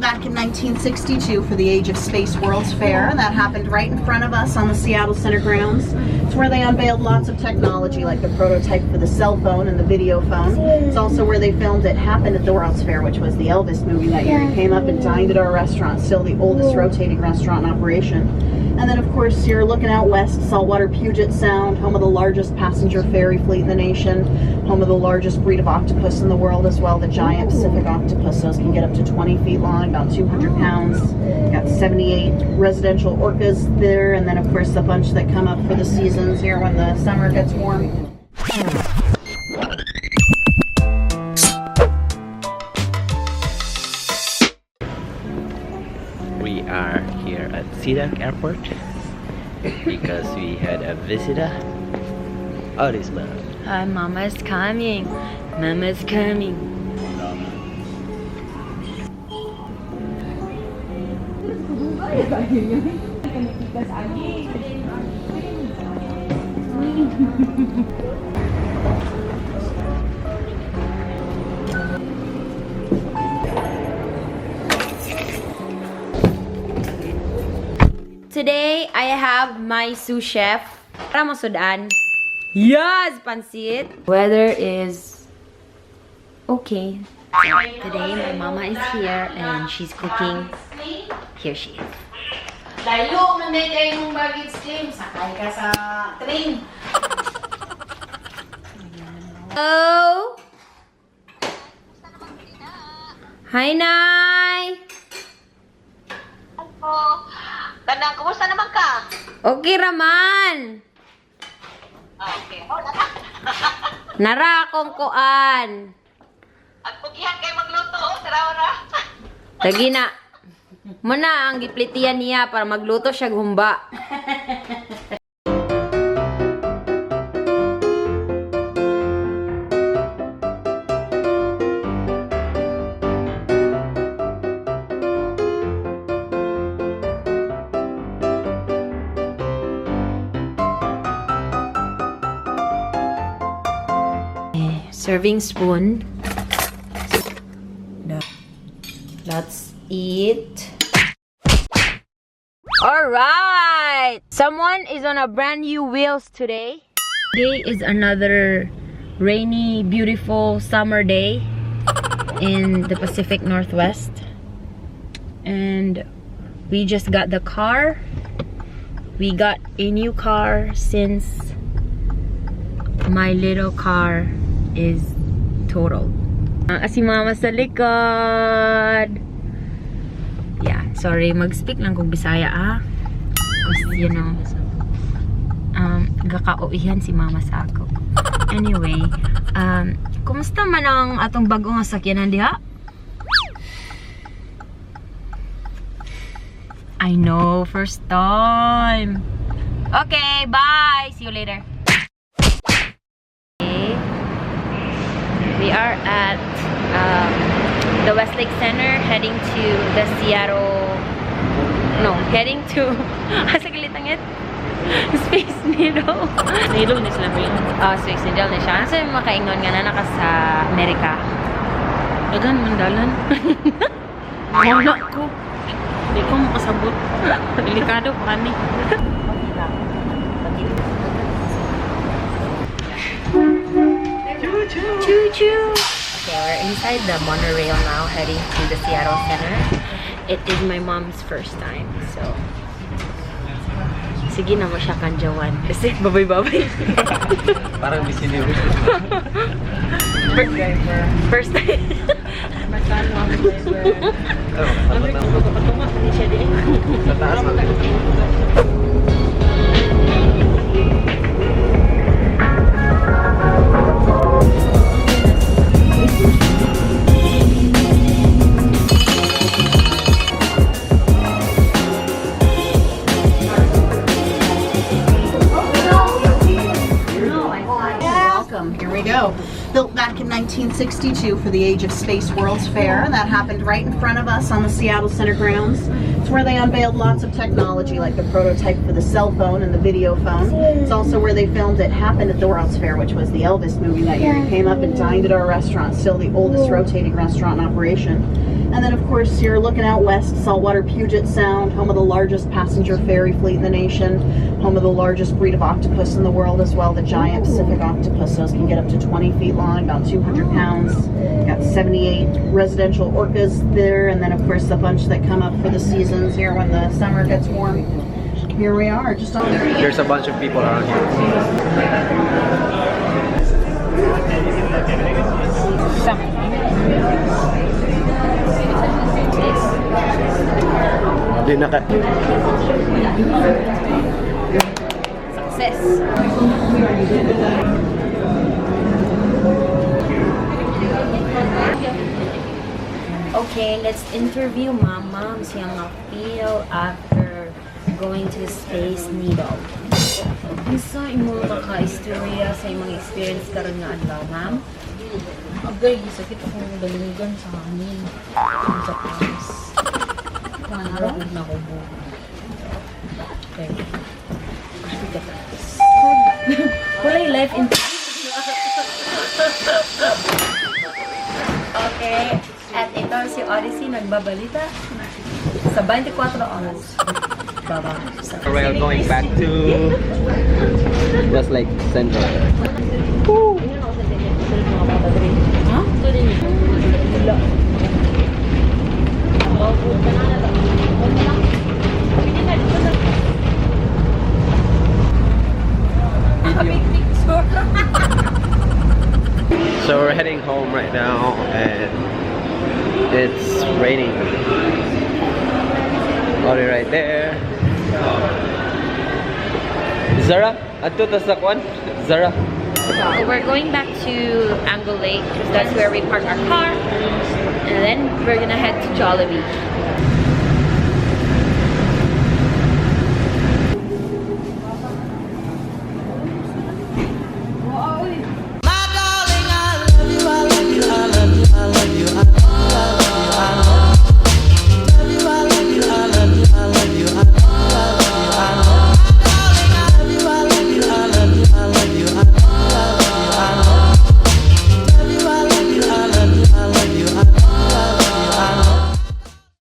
Back in 1962 for the Age of Space World's Fair, and that happened right in front of us on the Seattle Center grounds. It's where they unveiled lots of technology, like the prototype for the cell phone and the video phone. It's also where they filmed It Happened at the World's Fair, which was the Elvis movie that year. He came up and dined at our restaurant, still the oldest rotating restaurant in operation. And then, of course, you're looking out west, saltwater Puget Sound, home of the largest passenger ferry fleet in the nation, home of the largest breed of octopus in the world as well, the giant Pacific octopus. Those can get up to 20 feet long, about 200 pounds. Got 78 residential orcas there, and then, of course, the bunch that come up for the seasons here when the summer gets warm. We are here at Seattle Airport because we had a visitor. Ode's mom. Hi, Mama's coming. Mama's coming. Today, I have my sous chef. Para masudan. Yes, pansit. Weather is okay. Today, my mama is here and she's cooking. Here she is. Layo na may kayo mong baggage claim. Sakay ka sa train. Hello? Hi, Nay! Oh, Ganang, kumusta naman ka? Okay raman. Okay. Oh, naka. Nara akong kuan. At pugihan kayo magluto, oh, tara-ora. Lagi na. Muna ang giplitian niya para magluto siya humba. Serving spoon. Let's eat. Alright! Someone is on a brand new wheels today. Today is another rainy, beautiful summer day in the Pacific Northwest. And we just got the car. We got a new car since my little car is total. Si mama sa likod. Yeah, sorry, mag-speak lang kung Bisaya kasi you know, gakauihan si mama sa ako. Anyway, kumusta man ang atong bagong sakyanan diha? I know, first time. Okay, bye. See you later. We are at the Westlake Center, heading to the Seattle. No, heading to. Saglit lang yan. Space Needle. Needle na sila rin. Space Needle na siya. Ano sa'yo makaingon nga na naka sa Amerika? Dagan, mandalan. Wala ko. Hindi ko makasabot. Delikado pa kami. Choo-choo! Okay, we're inside the monorail now, heading to the Seattle Center. It is my mom's first time, so sige na mo siya kanjawan. Kasi babay-babay. Parang bisiniw. First time. Magkano ang driver? Ano na ako? Hindi siya din. Sa taas na. Here we go. Built back in 1962 for the Age of Space World's Fair, and that happened right in front of us on the Seattle Center grounds. It's where they unveiled lots of technology, like the prototype for the cell phone and the video phone. It's also where they filmed It Happened at the World's Fair, which was the Elvis movie that year. He came up and dined at our restaurant, still the oldest rotating restaurant in operation. And then, of course, you're looking out west, saltwater Puget Sound, home of the largest passenger ferry fleet in the nation, home of the largest breed of octopus in the world as well, the giant Pacific octopus. Those can get up to 20 feet long, about 200 pounds. Got 78 residential orcas there, and then, of course, the bunch that come up for the seasons here when the summer gets warm. Here we are, just on there. There's a bunch of people around here. Di na ka. Success. Okay, let's interview Mama. Siyang feel after going to Space Needle. Isa imong maka-istorya sa imong experience karon nga adlaw, ma'am? Agay, sakit akong dalungan sa hangin. Sa pams. Pangarap na ko po. Okay. Kasi katas. Kulay life in Okay. At ito si Odyssey nagbabalita sa 24 oras. Baba. We're going back to just like Central. Ha? Ito din yun. Wala. So we're heading home right now and it's raining. Ode right there. Zara, adto ta sa kwan? Zara. So we're going back to Angle Lake because that's where we park our car, and then we're gonna head to Jollibee.